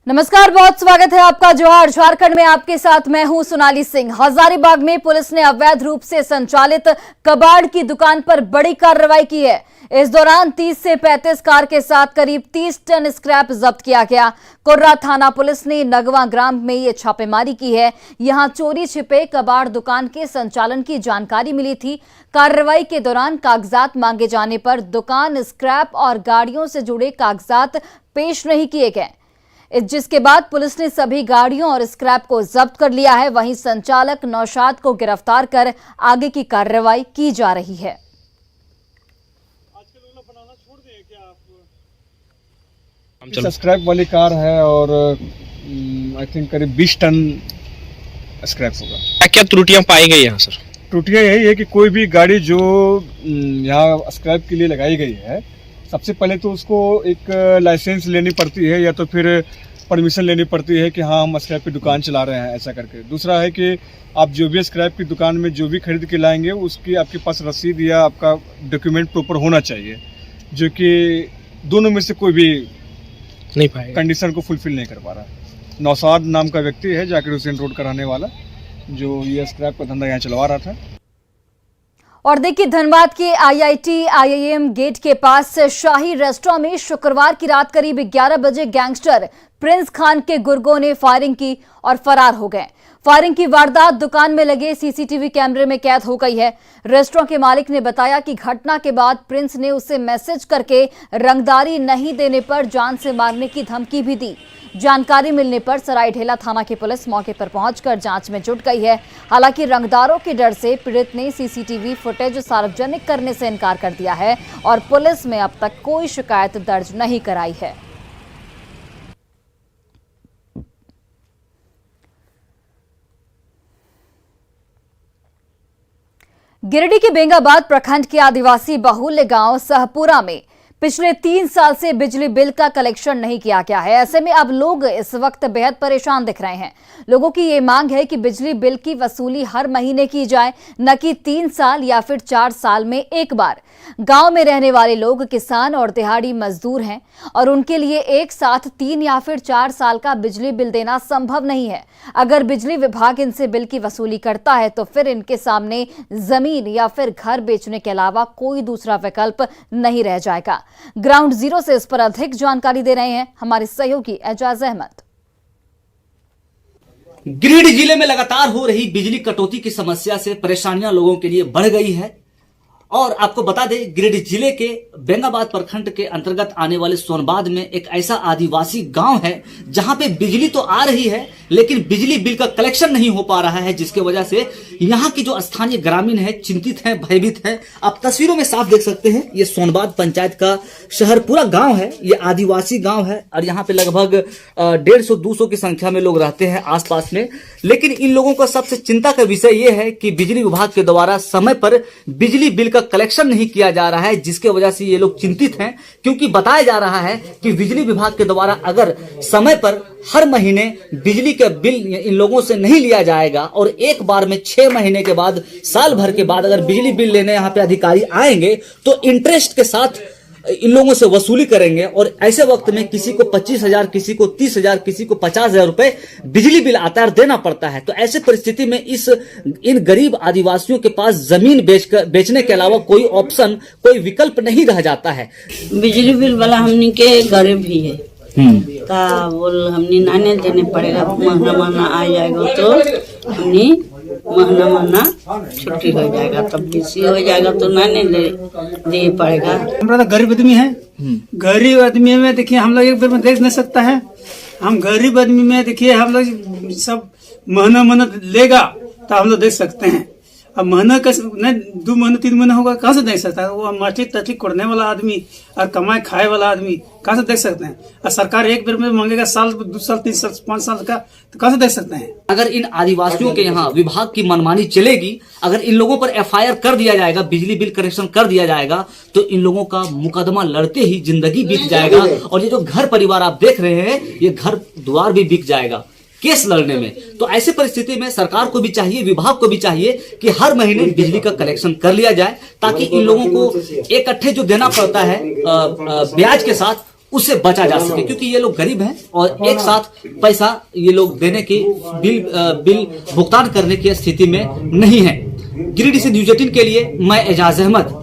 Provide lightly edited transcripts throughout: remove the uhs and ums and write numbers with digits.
नमस्कार, बहुत स्वागत है आपका। जोहार। झारखंड में आपके साथ मैं हूं सोनाली सिंह। हजारीबाग में पुलिस ने अवैध रूप से संचालित कबाड़ की दुकान पर बड़ी कार्रवाई की है। इस दौरान 30 से 35 कार के साथ करीब 30 टन स्क्रैप जब्त किया गया। कुर्रा थाना पुलिस ने नगवा ग्राम में ये छापेमारी की है। यहां चोरी छिपे कबाड़ दुकान के संचालन की जानकारी मिली थी। कार्रवाई के दौरान कागजात मांगे जाने पर दुकान, स्क्रैप और गाड़ियों से जुड़े कागजात पेश नहीं किए गए, जिसके बाद पुलिस ने सभी गाड़ियों और स्क्रैप को जब्त कर लिया है। वहीं संचालक नौशाद को गिरफ्तार कर आगे की कार्रवाई की जा रही है। आजकल लोग बनाना छोड़ दिए क्या आप? स्क्रैप वाली कार है और आई थिंक करीब 20 टन स्क्रैप होगा। क्या क्या त्रुटियां पाई गई यहाँ सर? त्रुटियां यही है कि कोई भी गाड़ी जो यहाँ स्क्रैप के लिए लगाई गई है, सबसे पहले तो उसको एक लाइसेंस लेनी पड़ती है या तो फिर परमिशन लेनी पड़ती है कि हाँ हम स्क्रैप की दुकान चला रहे हैं, ऐसा करके। दूसरा है कि आप जो भी स्क्रैप की दुकान में जो भी खरीद के लाएंगे उसकी आपके पास रसीद या आपका डॉक्यूमेंट प्रॉपर होना चाहिए, जो कि दोनों में से कोई भी नहीं पाएगा, कंडीशन को फुलफिल नहीं कर पा रहा। नौशाद नाम का व्यक्ति है, जाकिर हुसैन रोड का रहने वाला, जो ये स्क्रैप का धंधा यहाँ चलवा रहा था। और देखिए, धनबाद के IIT IIM गेट के पास शाही रेस्टोरेंट में शुक्रवार की रात करीब 11 बजे गैंगस्टर प्रिंस खान के गुर्गों ने फायरिंग की और फरार हो गए। फायरिंग की वारदात दुकान में लगे CCTV कैमरे में कैद हो गई है। रेस्टोरेंट के मालिक ने बताया कि घटना के बाद प्रिंस ने उसे मैसेज करके रंगदारी नहीं देने पर जान से मारने की धमकी भी दी। जानकारी मिलने पर सरायढेला थाना की पुलिस मौके पर पहुंचकर जांच में जुट गई है। हालांकि रंगदारों के डर से पीड़ित ने CCTV फुटेज सार्वजनिक करने से इनकार कर दिया है और पुलिस में अब तक कोई शिकायत दर्ज नहीं कराई है। गिरिडीह के बेंगाबाद प्रखंड के आदिवासी बहुल्य गांव सहपुरा में पिछले 3 साल से बिजली बिल का कलेक्शन नहीं किया गया है। ऐसे में अब लोग इस वक्त बेहद परेशान दिख रहे हैं। लोगों की ये मांग है कि बिजली बिल की वसूली हर महीने की जाए, न कि 3 साल या फिर 4 साल में एक बार। गांव में रहने वाले लोग किसान और दिहाड़ी मजदूर हैं और उनके लिए एक साथ 3 या फिर 4 साल का बिजली बिल देना संभव नहीं है। अगर बिजली विभाग इनसे बिल की वसूली करता है तो फिर इनके सामने जमीन या फिर घर बेचने के अलावा कोई दूसरा विकल्प नहीं रह जाएगा। ग्राउंड जीरो से इस पर अधिक जानकारी दे रहे हैं हमारे सहयोगी एजाज अहमद। गिरिडीह जिले में लगातार हो रही बिजली कटौती की समस्या से परेशानियां लोगों के लिए बढ़ गई है। और आपको बता दें, गिरिडीह जिले के बेंगाबाद प्रखंड के अंतर्गत आने वाले सोनबाद में एक ऐसा आदिवासी गांव है जहां पे बिजली तो आ रही है लेकिन बिजली बिल का कलेक्शन नहीं हो पा रहा है, जिसके वजह से यहां की जो स्थानीय ग्रामीण है चिंतित है, भयभीत है। आप तस्वीरों में साफ देख सकते हैं, ये सोनबाद पंचायत का शहरपुरा गांव है, ये आदिवासी गांव है और यहाँ पे लगभग 150-200 की संख्या में लोग रहते हैं आसपास में। लेकिन इन लोगों का सबसे चिंता का विषय ये है कि बिजली विभाग के द्वारा समय पर बिजली बिल का कलेक्शन नहीं किया जा रहा है, जिसके वजह से ये लोग चिंतित हैं। क्योंकि बताया जा रहा है कि बिजली विभाग के द्वारा अगर समय पर हर महीने बिजली का बिल इन लोगों से नहीं लिया जाएगा और एक बार में 6 महीने के बाद, साल भर के बाद अगर बिजली बिल लेने यहाँ पे अधिकारी आएंगे तो इंटरेस्ट के साथ इन लोगों से वसूली करेंगे। और ऐसे वक्त में किसी को 25,000, किसी को 30,000, किसी को 50,000 रुपए बिजली बिल आता है, देना पड़ता है। तो ऐसे परिस्थिति में इन गरीब आदिवासियों के पास जमीन बेचने के अलावा कोई ऑप्शन, कोई विकल्प नहीं रह जाता है। बिजली बिल वाला हमने के गरीब भी है का बोल हमने नाने देने पड़ेगा। महीना आ जाएगा तो हमने महीना छुट्टी हो जाएगा, तब बेसी हो जाएगा तो नाने दे पड़ेगा। हमारा तो गरीब आदमी है, गरीब आदमी में देखिए हम लोग एक बार में देख नहीं सकता है। हम गरीब आदमी में देखिए हम लोग सब महीना लेगा तो हम लोग देख सकते हैं। अब महीना का नहीं 2 महीना 3 महीना होगा, कहाँ से देख सकता है? वो माटी तटी कोड़ने वाला आदमी और कमाए खाए वाला आदमी कहाँ से देख सकते हैं? और सरकार एक बार में मांगेगा साल, 2 साल, 3 साल, 5 साल का, तो कहाँ से देख सकते हैं? अगर इन आदिवासियों के यहाँ विभाग की मनमानी चलेगी, अगर इन लोगों पर FIR कर दिया जाएगा, बिजली बिल कनेक्शन कर दिया जाएगा, तो इन लोगों का मुकदमा लड़ते ही जिंदगी बीत जाएगा। और ये जो घर परिवार आप देख रहे हैं, ये घर द्वार भी बिक जाएगा केस लड़ने में। तो ऐसी परिस्थिति में सरकार को भी चाहिए, विभाग को भी चाहिए कि हर महीने बिजली का कलेक्शन कर लिया जाए, ताकि इन लोगों को इकट्ठे जो देना पड़ता है ब्याज के साथ, उससे बचा जा सके, क्योंकि ये लोग गरीब हैं और एक साथ पैसा ये लोग देने की बिल भुगतान करने की स्थिति में नहीं है। गिरिडीह से न्यूज 18 के लिए मैं एजाज अहमद।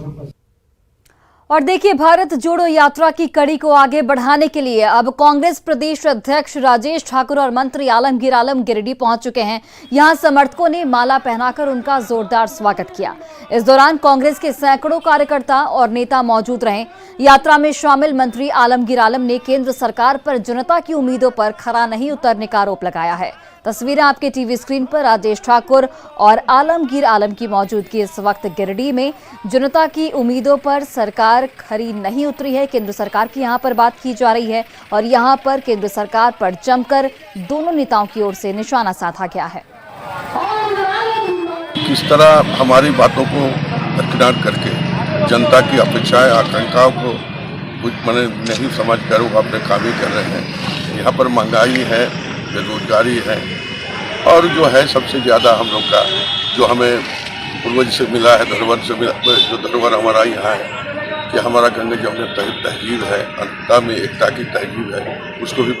और देखिए, भारत जोड़ो यात्रा की कड़ी को आगे बढ़ाने के लिए अब कांग्रेस प्रदेश अध्यक्ष राजेश ठाकुर और मंत्री आलमगीर आलम गिरिडीह पहुंच चुके हैं। यहां समर्थकों ने माला पहनाकर उनका जोरदार स्वागत किया। इस दौरान कांग्रेस के सैकड़ों कार्यकर्ता और नेता मौजूद रहे। यात्रा में शामिल मंत्री आलमगीर आलम ने केंद्र सरकार पर जनता की उम्मीदों पर खरा नहीं उतरने का आरोप लगाया है। तस्वीरें आपके टीवी स्क्रीन पर। राजेश ठाकुर और आलमगीर आलम की मौजूदगी इस वक्त गिरिडीह में। जनता की उम्मीदों पर सरकार खरी नहीं उतरी है, केंद्र सरकार की यहां पर बात की जा रही है और यहां पर केंद्र सरकार पर जमकर दोनों नेताओं की ओर से निशाना साधा गया है। किस तरह हमारी बातों को दरकिनार करके जनता की अपेक्षाएं आकांक्षाओं को कुछ मैंने नहीं समझकर वो अपने काम ही कर रहे हैं। यहाँ पर महंगाई है, बेरोजगारी है और जो है सबसे ज़्यादा हम लोग का जो हमें पूर्वज से मिला है, धरोहर से मिला, जो धरोहर हमारा यहाँ है कि हमारा गंगा जमुना तहजीब है, अंतता में एकता की तहजीब है, उसको भी।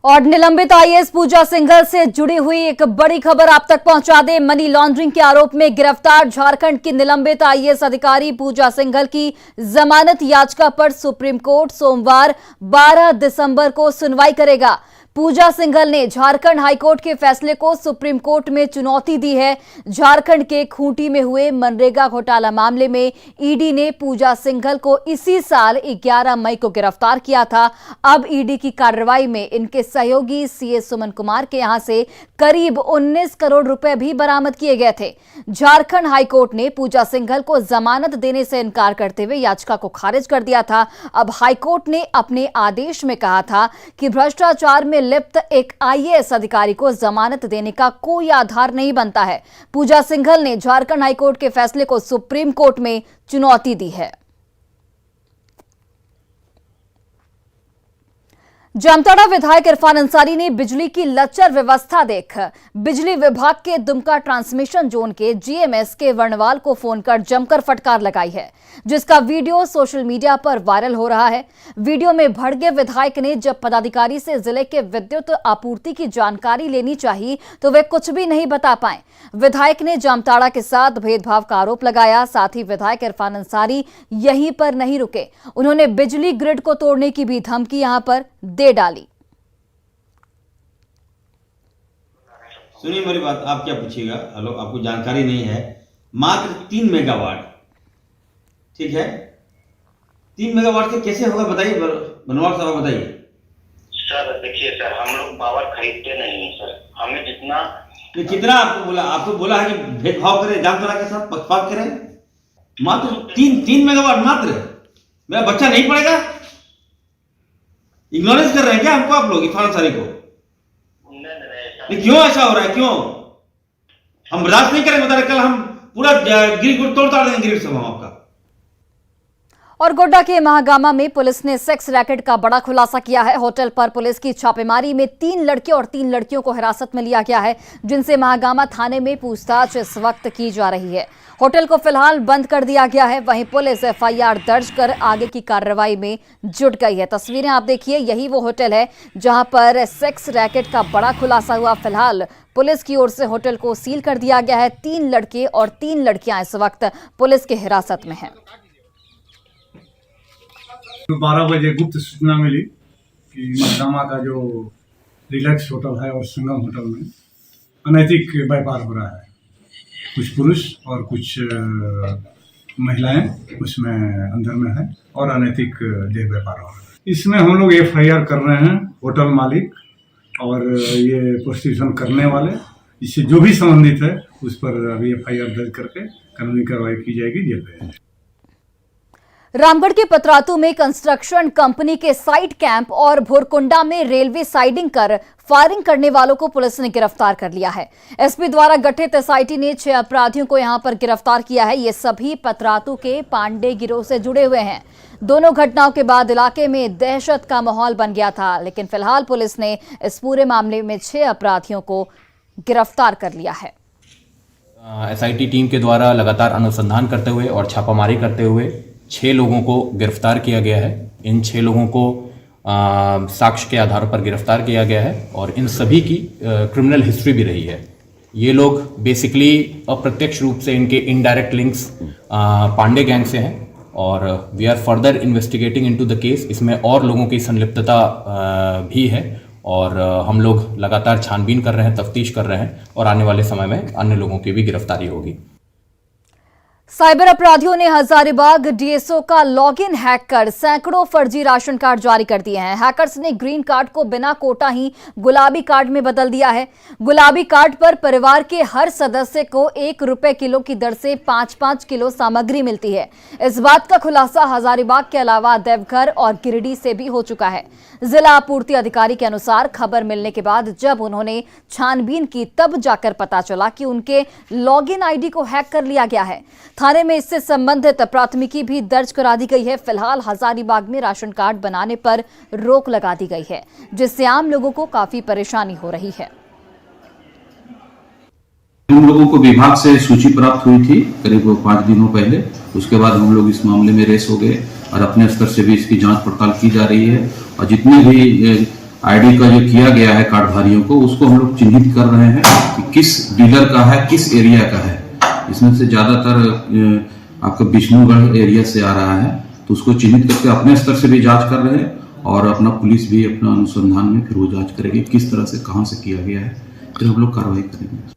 और निलंबित आईएएस पूजा सिंघल से जुड़ी हुई एक बड़ी खबर आप तक पहुंचा दें। मनी लॉन्ड्रिंग के आरोप में गिरफ्तार झारखंड की निलंबित आईएएस अधिकारी पूजा सिंघल की जमानत याचिका पर सुप्रीम कोर्ट सोमवार 12 दिसंबर को सुनवाई करेगा। पूजा सिंघल ने झारखंड हाईकोर्ट के फैसले को सुप्रीम कोर्ट में चुनौती दी है। झारखंड के खूंटी में हुए मनरेगा घोटाला मामले में ईडी ने पूजा सिंघल को इसी साल 11 मई को गिरफ्तार किया था। अब ईडी की कार्रवाई में इनके सहयोगी सीए सुमन कुमार के यहां से करीब 19 करोड़ रुपए भी बरामद किए गए थे। झारखंड हाईकोर्ट ने पूजा सिंघल को जमानत देने से इनकार करते हुए याचिका को खारिज कर दिया था। अब हाईकोर्ट ने अपने आदेश में कहा था कि भ्रष्टाचार में लिप्त एक आईएएस अधिकारी को जमानत देने का कोई आधार नहीं बनता है। पूजा सिंघल ने झारखंड हाईकोर्ट के फैसले को सुप्रीम कोर्ट में चुनौती दी है। जामताड़ा विधायक इरफान अंसारी ने बिजली की लचर व्यवस्था देख बिजली विभाग के दुमका ट्रांसमिशन जोन के जीएमएस के वर्णवाल को फोन कर जमकर फटकार लगाई है, जिसका वीडियो सोशल मीडिया पर वायरल हो रहा है। वीडियो में भड़के विधायक ने जब पदाधिकारी से जिले के विद्युत आपूर्ति की जानकारी लेनी चाहिए तो वे कुछ भी नहीं बता पाए। विधायक ने जामताड़ा के साथ भेदभाव का आरोप लगाया। साथ ही विधायक इरफान अंसारी यहीं पर नहीं रुके, उन्होंने बिजली ग्रिड को तोड़ने की भी धमकी यहां पर दे डाली। सुनिए मेरी बात, आप क्या पूछिएगा। हेलो, आपको जानकारी नहीं है, मात्र 3 मेगावाट, ठीक है। 3 मेगावाट से कैसे होगा बताइए, बनवाल साहब बताइए। सर देखिए सर, हम लोग पावर खरीदते नहीं है सर, हमें जितना कितना आपको बोला है कि भेदभाव करें, जामताड़ा के साथ पक्षपात करें। मात्र 3 मेगावाट मात्र, मेरा बच्चा नहीं पड़ेगा। इग्नोरेंस कर रहे हैं क्या हमको आप लोग, इरफान अंसारी को? नहीं, क्यों ऐसा हो रहा है, क्यों? हम बर्दाश्त नहीं करेंगे, बता रहे कल हम पूरा ग्रिड तोड़ ताड़ देंगे, ग्रिड से हम आपका। और गोड्डा के महागामा में पुलिस ने सेक्स रैकेट का बड़ा खुलासा किया है। होटल पर पुलिस की छापेमारी में 3 लड़के और 3 लड़कियों को हिरासत में लिया गया है, जिनसे महागामा थाने में पूछताछ इस वक्त की जा रही है। होटल को फिलहाल बंद कर दिया गया है। वहीं पुलिस एफआईआर दर्ज कर आगे की कार्रवाई में जुट गई है। तस्वीरें आप देखिए, यही वो होटल है जहां पर सेक्स रैकेट का बड़ा खुलासा हुआ। फिलहाल पुलिस की ओर से होटल को सील कर दिया गया है। 3 लड़के और 3 लड़कियां इस वक्त पुलिस की हिरासत में हैं। 12 बजे गुप्त सूचना मिली कि महागामा का जो रिलैक्स होटल है और संगम होटल में अनैतिक व्यापार हो रहा है। कुछ पुरुष और कुछ महिलाएं उसमें अंदर में है और अनैतिक देह व्यापार हो रहा है। इसमें हम लोग एफआईआर कर रहे हैं। होटल मालिक और ये प्रोस्टिट्यूशन करने वाले, इससे जो भी संबंधित है उस पर अभी एफआईआर दर्ज करके कानूनी कार्रवाई की जाएगी, जेल भेजा जाएगा। रामगढ़ के पतरातू में कंस्ट्रक्शन कंपनी के साइट कैंप और भोरकुंडा में रेलवे साइडिंग कर फायरिंग करने वालों को पुलिस ने गिरफ्तार कर लिया है। एसपी द्वारा गठित एसआईटी ने 6 अपराधियों को यहां पर गिरफ्तार किया है। ये सभी पतरातू के पांडे गिरोह से जुड़े हुए हैं। दोनों घटनाओं के बाद इलाके में दहशत का माहौल बन गया था, लेकिन फिलहाल पुलिस ने इस पूरे मामले में 6 अपराधियों को गिरफ्तार कर लिया है। एसआईटी टीम के द्वारा लगातार अनुसंधान करते हुए और छापामारी करते हुए 6 लोगों को गिरफ्तार किया गया है। इन 6 लोगों को साक्ष्य के आधार पर गिरफ्तार किया गया है और इन सभी की क्रिमिनल हिस्ट्री भी रही है। ये लोग बेसिकली अप्रत्यक्ष रूप से इनके इनडायरेक्ट लिंक्स पांडे गैंग से हैं और we are further investigating into the case. इसमें और लोगों की संलिप्तता भी है और हम लोग लगातार छानबीन कर रहे हैं, तफ्तीश कर रहे हैं और आने वाले समय में अन्य लोगों की भी गिरफ्तारी होगी। साइबर अपराधियों ने हजारीबाग डीएसओ का लॉगिन हैक कर सैकड़ों फर्जी राशन कार्ड जारी कर दिए हैं। हैकर्स ने ग्रीन कार्ड को बिना कोटा ही गुलाबी कार्ड में बदल दिया है। गुलाबी कार्ड पर परिवार के हर सदस्य को 1 रुपए किलो की दर से 5-5 किलो सामग्री मिलती है। इस बात का खुलासा हजारीबाग के अलावा देवघर और गिरिडीह से भी हो चुका है। जिला आपूर्ति अधिकारी के अनुसार खबर मिलने के बाद जब उन्होंने छानबीन की तब जाकर पता चला कि उनके लॉगिन आईडी को हैक कर लिया गया है। थाने में इससे संबंधित प्राथमिकी भी दर्ज करा दी गई है। फिलहाल हजारीबाग में राशन कार्ड बनाने पर रोक लगा दी गई है, जिससे आम लोगों को काफी परेशानी हो रही है। हम लोगों को विभाग से सूची प्राप्त हुई थी करीब 5 दिनों पहले। उसके बाद हम लोग इस मामले में रेस हो गए और अपने स्तर से भी इसकी जांच पड़ताल की जा रही है और जितने भी आईडी का जो किया गया है कार्डधारियों को, उसको हम लोग चिन्हित कर रहे हैं कि किस डीलर का है, किस एरिया का है। इसमें से ज्यादातर आपका विष्णुगढ़ एरिया से आ रहा है, तो उसको चिन्हित करके अपने स्तर से भी जांच कर रहे हैं और अपना पुलिस भी अपना अनुसंधान में फिर वो जांच करेगी किस तरह से कहां से किया गया है, फिर हम लोग कार्रवाई करेंगे।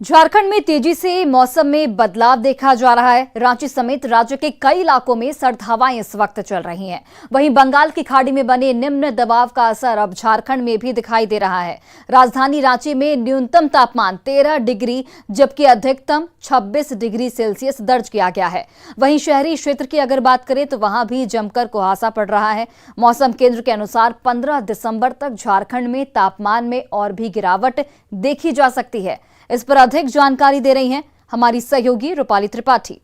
झारखंड में तेजी से मौसम में बदलाव देखा जा रहा है। रांची समेत राज्य के कई इलाकों में सर्द हवाएं इस वक्त चल रही हैं। वहीं बंगाल की खाड़ी में बने निम्न दबाव का असर अब झारखंड में भी दिखाई दे रहा है। राजधानी रांची में न्यूनतम तापमान 13 डिग्री जबकि अधिकतम 26 डिग्री सेल्सियस दर्ज किया गया है। वहीं शहरी क्षेत्र की अगर बात करें तो वहां भी जमकर कुहासा पड़ रहा है। मौसम केंद्र के अनुसार 15 दिसंबर तक झारखंड में तापमान में और भी गिरावट देखी जा सकती है। इस पर अधिक जानकारी दे रही हैं हमारी सहयोगी रूपाली त्रिपाठी।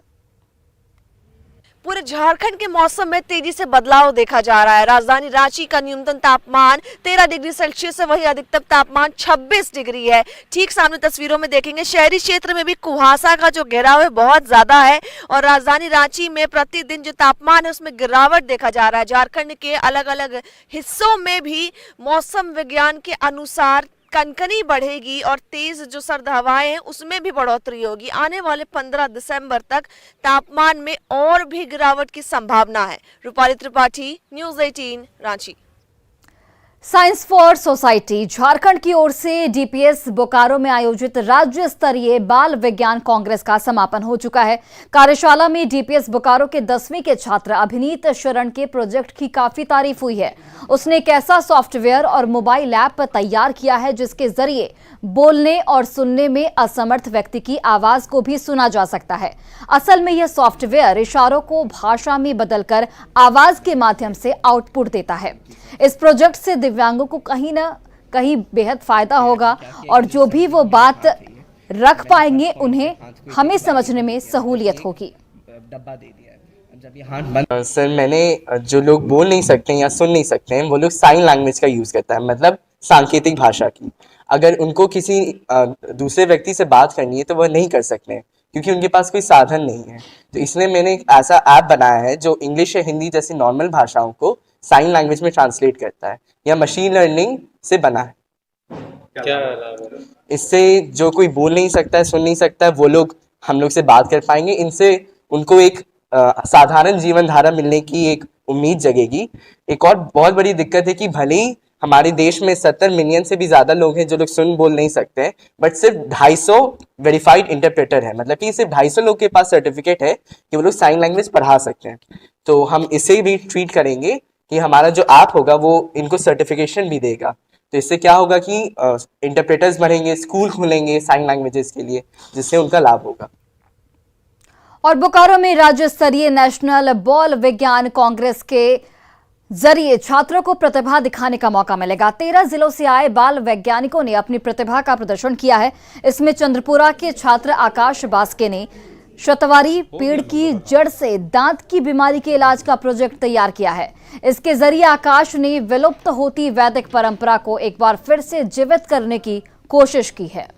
पूरे झारखंड के मौसम में तेजी से बदलाव देखा जा रहा है। राजधानी रांची का न्यूनतम तापमान 13 डिग्री सेल्सियस है, वहीं अधिकतम तापमान 26 डिग्री है। ठीक सामने तस्वीरों में देखेंगे शहरी क्षेत्र में भी कुहासा का जो घेराव है बहुत ज्यादा है और राजधानी रांची में प्रतिदिन जो तापमान है उसमें गिरावट देखा जा रहा है। झारखंड के अलग अलग हिस्सों में भी मौसम विज्ञान के अनुसार कनकनी बढ़ेगी और तेज जो सर्द हवाएं हैं उसमें भी बढ़ोतरी होगी। आने वाले 15 दिसंबर तक तापमान में और भी गिरावट की संभावना है। Rupali Tripathi, news 18, Ranchi. Science for society Jharkhand की ओर से डीपीएस बोकारो में आयोजित राज्य स्तरीय बाल विज्ञान कांग्रेस का समापन हो चुका है। कार्यशाला में डीपीएस बोकारो के 10वीं के छात्र अभिनीत शरण के प्रोजेक्ट की काफी तारीफ हुई है। उसने एक ऐसा सॉफ्टवेयर और मोबाइल ऐप तैयार किया है जिसके जरिए बोलने और सुनने में असमर्थ व्यक्ति की आवाज को भी सुना जा सकता है। असल में यह सॉफ्टवेयर इशारों को भाषा में बदलकर आवाज के माध्यम से आउटपुट देता है। इस प्रोजेक्ट से दिव्यांगों को कहीं ना कहीं बेहद फायदा होगा और जो भी वो बात रख पाएंगे उन्हें हमें समझने में सहूलियत होगी। सर, मैंने जो लोग बोल नहीं सकते या सुन नहीं सकते हैं वो लोग साइन लैंग्वेज का यूज करता है, मतलब सांकेतिक भाषा की। अगर उनको किसी दूसरे व्यक्ति से बात करनी है तो वह नहीं कर सकते हैं क्योंकि उनके पास कोई साधन नहीं है। तो इसलिए मैंने एक ऐसा ऐप बनाया है जो इंग्लिश या हिंदी जैसी नॉर्मल भाषाओं को साइन लैंग्वेज में ट्रांसलेट करता है, या मशीन लर्निंग से बना है। क्या लाभ है? इससे जो कोई बोल नहीं सकता है, सुन नहीं सकता है, वो लोग हम लोग से बात कर पाएंगे। इनसे उनको एक साधारण जीवन धारा मिलने की एक उम्मीद जगेगी। एक और बहुत बड़ी दिक्कत है कि भले ही हमारे देश में 70 मिलियन से भी ज्यादा लोग हैं जो लोग सुन बोल नहीं सकते हैं, बट सिर्फ 250 वेरीफाइड इंटरप्रेटर है, मतलब कि सिर्फ 250 लोग के पास सर्टिफिकेट है कि वो लोग साइन लैंग्वेज पढ़ा सकते हैं। तो हम इसे भी ट्रीट करेंगे कि हमारा जो ऐप होगा वो इनको सर्टिफिकेशन भी देगा। तो इससे क्या होगा कि इंटरप्रेटर्स बढ़ेंगे, स्कूल खुलेंगे साइन लैंग्वेजेस के लिए, जिससे उनका लाभ होगा। और बोकारो में राज्य स्तरीय नेशनल बाल विज्ञान कांग्रेस के जरिए छात्रों को प्रतिभा दिखाने का मौका मिलेगा। 13 जिलों से आए बाल वैज्ञानिकों ने अपनी प्रतिभा का प्रदर्शन किया है। इसमें चंद्रपुरा के छात्र आकाश बास्के ने शतवारी पेड़ की जड़ से दांत की बीमारी के इलाज का प्रोजेक्ट तैयार किया है। इसके जरिए आकाश ने विलुप्त होती वैदिक परंपरा को एक बार फिर से जीवित करने की कोशिश की है।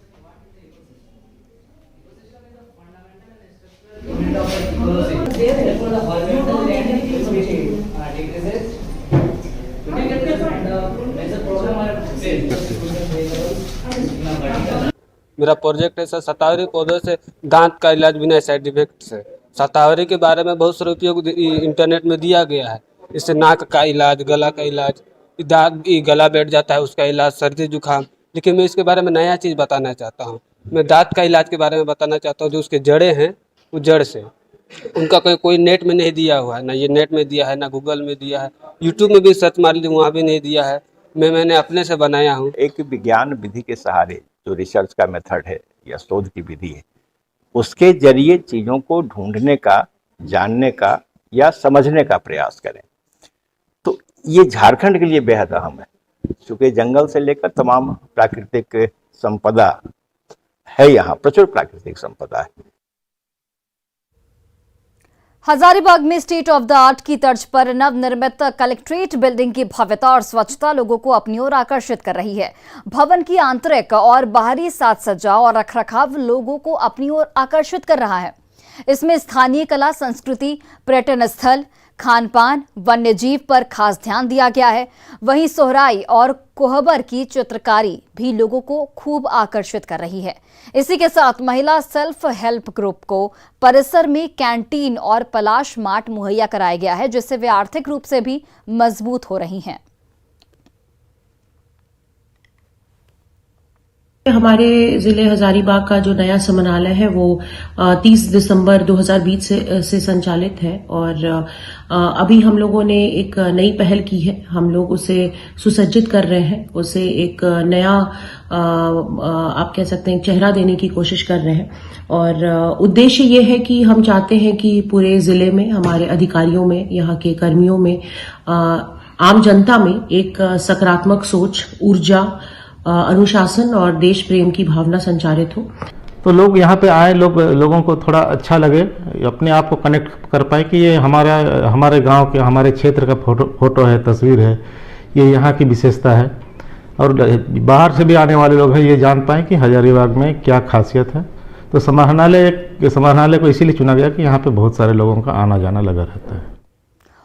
मेरा प्रोजेक्ट है सर शतावरी पौधों से दांत का इलाज बिना साइड इफेक्ट से। शतावरी के बारे में बहुत सारे उपयोग इंटरनेट में दिया गया है। इससे नाक का इलाज, गला का इलाज, दांत गला बैठ जाता है उसका इलाज, सर्दी जुकाम। लेकिन मैं इसके बारे में नया चीज़ बताना चाहता हूँ। मैं दांत का इलाज के बारे में बताना चाहता हूँ। जो उसके जड़ें हैं वो जड़ से उनका कोई नेट में नहीं दिया हुआ है, ना ये नेट में दिया है, ना गूगल में दिया है, यूट्यूब में भी सर्च मार ली वहाँ भी नहीं दिया है। मैंने अपने से बनाया हूँ। एक विज्ञान विधि के सहारे जो रिसर्च का मेथड है या शोध की विधि है, उसके जरिए चीज़ों को ढूंढने का, जानने का या समझने का प्रयास करें। तो ये झारखंड के लिए बेहद अहम है, क्योंकि जंगल से लेकर तमाम प्राकृतिक संपदा है, यहाँ प्रचुर प्राकृतिक संपदा है। हजारीबाग में स्टेट ऑफ द आर्ट की तर्ज पर नवनिर्मित कलेक्ट्रेट बिल्डिंग की भव्यता और स्वच्छता लोगों को अपनी ओर आकर्षित कर रही है। भवन की आंतरिक और बाहरी साज सज्जा और रखरखाव लोगों को अपनी ओर आकर्षित कर रहा है। इसमें स्थानीय कला संस्कृति, पर्यटन स्थल, खान पान, वन्य जीव पर खास ध्यान दिया गया है। वहीं सोहराई और कोहबर की चित्रकारी भी लोगों को खूब आकर्षित कर रही है। इसी के साथ महिला सेल्फ हेल्प ग्रुप को परिसर में कैंटीन और पलाश मार्ट मुहैया कराया गया है, जिससे वे आर्थिक रूप से भी मजबूत हो रही हैं। हमारे जिले हजारीबाग का जो नया समनालय है वो 30 दिसंबर 2020 से संचालित है और अभी हम लोगों ने एक नई पहल की है। हम लोग उसे सुसज्जित कर रहे हैं, उसे एक नया आप कह सकते हैं चेहरा देने की कोशिश कर रहे हैं और उद्देश्य ये है कि हम चाहते हैं कि पूरे जिले में हमारे अधिकारियों में, यहाँ के कर्मियों में, आम जनता में एक सकारात्मक सोच, ऊर्जा, अनुशासन और देश प्रेम की भावना संचारित हो। तो लोग यहाँ पे आए, लोगों को थोड़ा अच्छा लगे, अपने आप को कनेक्ट कर पाए कि ये हमारे गांव के, हमारे क्षेत्र का फोटो है, तस्वीर है, ये यहाँ की विशेषता है। और बाहर से भी आने वाले लोग हैं, ये जान पाएँ कि हजारीबाग में क्या खासियत है। तो समाहरणालय को इसीलिए चुना गया कि यहाँ पे बहुत सारे लोगों का आना जाना लगा रहता है।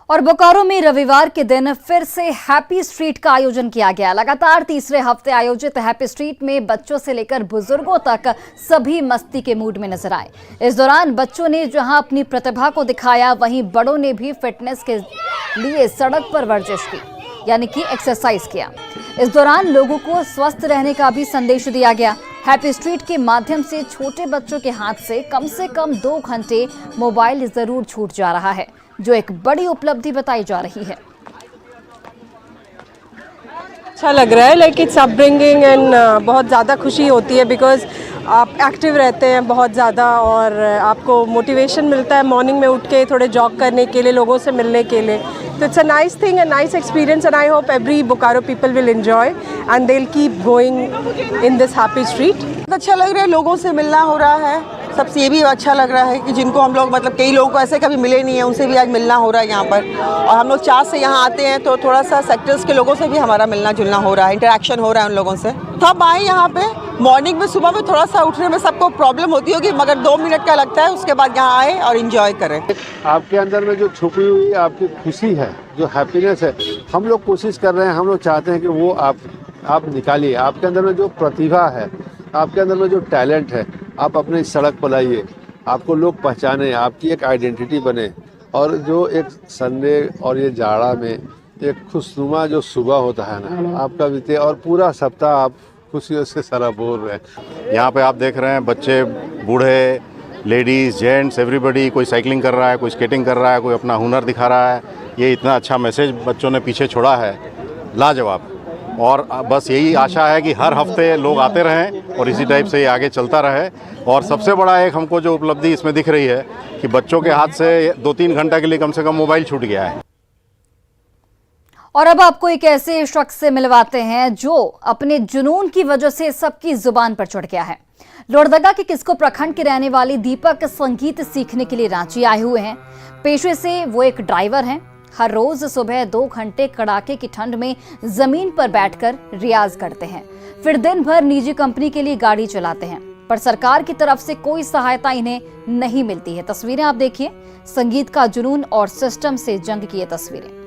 और बोकारो में रविवार के दिन फिर से हैप्पी स्ट्रीट का आयोजन किया गया। लगातार तीसरे हफ्ते आयोजित हैप्पी स्ट्रीट में बच्चों से लेकर बुजुर्गों तक सभी मस्ती के मूड में नजर आए। इस दौरान बच्चों ने जहां अपनी प्रतिभा को दिखाया, वहीं बड़ों ने भी फिटनेस के लिए सड़क पर वर्जिश की, यानी कि एक्सरसाइज किया। इस दौरान लोगों को स्वस्थ रहने का भी संदेश दिया गया। हैप्पी स्ट्रीट के माध्यम से छोटे बच्चों के हाथ से कम 2 घंटे मोबाइल जरूर छूट जा रहा है, जो एक बड़ी उपलब्धि बताई जा रही है। अच्छा लग रहा है, लाइक इट्स अपब्रिंगिंग एंड बहुत ज़्यादा खुशी होती है बिकॉज आप एक्टिव रहते हैं बहुत ज़्यादा और आपको मोटिवेशन मिलता है मॉर्निंग में उठ के थोड़े जॉग करने के लिए, लोगों से मिलने के लिए। तो it's a nice thing, a nice experience and I hope every Bokaro people will enjoy and they will keep going in this happy street. अच्छा लग रहा है, लोगों से मिलना हो रहा है, सबसे ये भी अच्छा लग रहा है कि जिनको हम लोग मतलब कई लोगों को ऐसे कभी मिले नहीं है, उनसे भी आज मिलना हो रहा है यहाँ पर। और हम लोग 4 से यहाँ आते हैं तो थोड़ा सा सेक्टर्स के लोगों से भी हमारा मिलना जुलना हो रहा है, इंटरेक्शन हो रहा है उन लोगों से। तब आए यहाँ पे मॉर्निंग में, सुबह में थोड़ा सा उठने में सबको प्रॉब्लम होती होगी, मगर 2 मिनट का लगता है, उसके बाद यहाँ आए और इंजॉय करें। आपके अंदर में जो छुपी हुई आपकी खुशी है, जो हैप्पीनेस है, हम लोग कोशिश कर रहे हैं, हम लोग चाहते हैं कि वो आप निकालिए। आपके अंदर में जो प्रतिभा है, आपके अंदर में जो टैलेंट है, आप अपने सड़क पर लाइए, आपको लोग पहचाने, आपकी एक आइडेंटिटी बने। और जो एक संडे और ये जाड़ा में एक खुशनुमा जो सुबह होता है ना, आपका बीते और पूरा सप्ताह आप खुशियों से सराबोर रहे। यहाँ पे आप देख रहे हैं बच्चे, बूढ़े, लेडीज़, जेंट्स, एवरीबॉडी, कोई साइकिलिंग कर रहा है, कोई स्केटिंग कर रहा है, कोई अपना हुनर दिखा रहा है। ये इतना अच्छा मैसेज बच्चों ने पीछे छोड़ा है, लाजवाब। और बस यही आशा है कि हर हफ्ते लोग आते रहें और इसी टाइप से ये आगे चलता रहे। और सबसे बड़ा एक हमको जो उपलब्धि इसमें दिख रही है कि बच्चों के हाथ से 2-3 घंटा के लिए कम से कम मोबाइल छूट गया है। और अब आपको एक ऐसे शख्स से मिलवाते हैं जो अपने जुनून की वजह से सबकी जुबान पर चढ़ गया है। लोहरदगा के किस्को प्रखंड के रहने वाले दीपक संगीत सीखने के लिए रांची आए हुए हैं। पेशे से वो एक ड्राइवर हैं। हर रोज सुबह 2 घंटे कड़ाके की ठंड में जमीन पर बैठकर रियाज करते हैं, फिर दिन भर निजी कंपनी के लिए गाड़ी चलाते हैं। पर सरकार की तरफ से कोई सहायता इन्हें नहीं मिलती है। तस्वीरें आप देखिए, संगीत का जुनून और सिस्टम से जंग की ये तस्वीरें।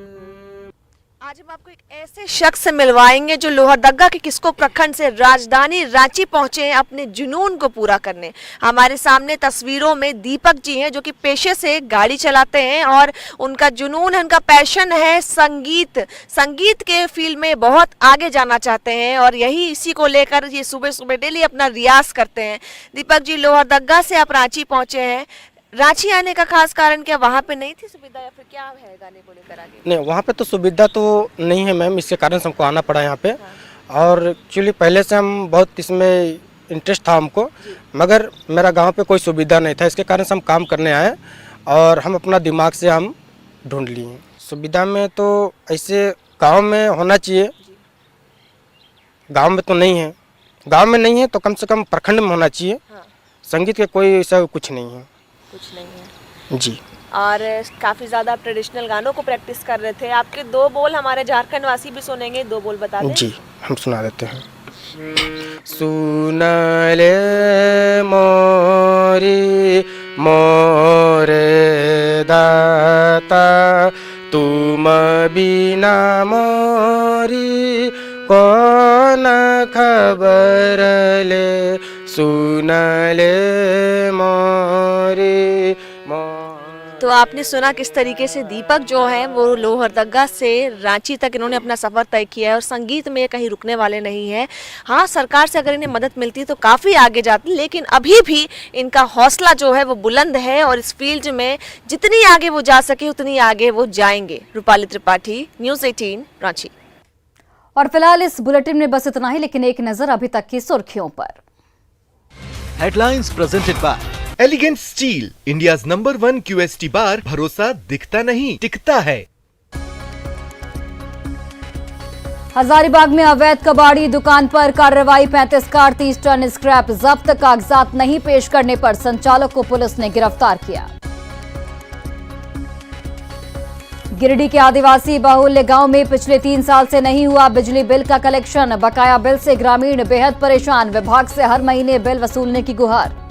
आज हम आपको एक ऐसे शख्स से मिलवाएंगे जो लोहरदगा के किस्को प्रखंड से राजधानी रांची पहुंचे हैं अपने जुनून को पूरा करने। हमारे सामने तस्वीरों में दीपक जी हैं जो कि पेशे से गाड़ी चलाते हैं और उनका जुनून, उनका पैशन है संगीत के फील्ड में बहुत आगे जाना चाहते हैं और यही इसी को लेकर ये सुबह सुबह डेली अपना रियाज करते हैं। दीपक जी, लोहरदगा से आप रांची पहुंचे हैं, रांची आने का खास कारण क्या, वहाँ पे नहीं थी सुविधा या फिर क्या है गाने को लेकर आगे? नहीं, वहाँ पे तो सुविधा तो नहीं है मैम, इसके कारण से हमको आना पड़ा यहाँ पे। और एक्चुअली पहले से हम बहुत इसमें इंटरेस्ट था हमको, मगर मेरा गांव पे कोई सुविधा नहीं था, इसके कारण से हम काम करने आए और हम अपना दिमाग से हम ढूंढ लिए। सुविधा में तो ऐसे गाँव में होना चाहिए, गाँव में तो नहीं है, गाँव में नहीं है तो कम से कम प्रखंड में होना चाहिए। संगीत के कोई ऐसा कुछ नहीं है। कुछ नहीं है जी। और काफ़ी ज़्यादा आप ट्रेडिशनल गानों को प्रैक्टिस कर रहे थे, आपके 2 बोल हमारे झारखंड वासी भी सुनेंगे, 2 बोल बता दें। जी, हम सुना देते हैं। सुनले मोरी मोरे दाता, तुम बिना मोरी कौन खबर ले, सुनले मोरी। तो आपने सुना किस तरीके से दीपक जो है वो लोहरदगा से रांची तक इन्होंने अपना सफ़र तय किया है और संगीत में कहीं रुकने वाले नहीं है। हाँ, सरकार से अगर इन्हें मदद मिलती तो काफ़ी आगे जाती, लेकिन अभी भी इनका हौसला जो है वो बुलंद है और इस फील्ड में जितनी आगे वो जा सके उतनी आगे वो जाएंगे। रूपाली त्रिपाठी, न्यूज़ 18, रांची। और फिलहाल इस बुलेटिन में बस इतना ही, लेकिन एक नजर अभी तक की सुर्खियों पर। Headlines presented by elegant steel, India's number 1 QST बार, भरोसा दिखता नहीं टिकता है। हजारीबाग में अवैध कबाड़ी दुकान पर कार्रवाई, 35 कार 30 टन स्क्रैप जब्त, कागजात नहीं पेश करने पर संचालक को पुलिस ने गिरफ्तार किया। गिरिडीह के आदिवासी बाहुल्य गांव में पिछले 3 साल से नहीं हुआ बिजली बिल का कलेक्शन, बकाया बिल से ग्रामीण बेहद परेशान, विभाग से हर महीने बिल वसूलने की गुहार।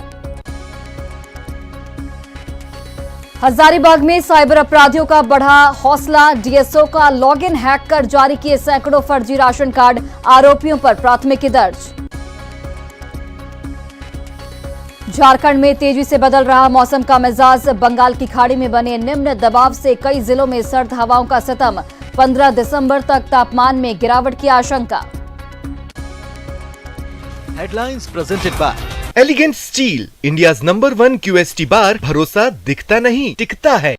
हजारीबाग में साइबर अपराधियों का बढ़ा हौसला, डीएसओ का लॉगिन हैक कर जारी किए सैकड़ों फर्जी राशन कार्ड, आरोपियों पर प्राथमिकी दर्ज। झारखंड में तेजी से बदल रहा मौसम का मिजाज, बंगाल की खाड़ी में बने निम्न दबाव से कई जिलों में सर्द हवाओं का सितम, 15 दिसंबर तक तापमान में गिरावट की आशंका। Headlines presented by elegant steel, India's number 1 QST बार, भरोसा दिखता नहीं टिकता है।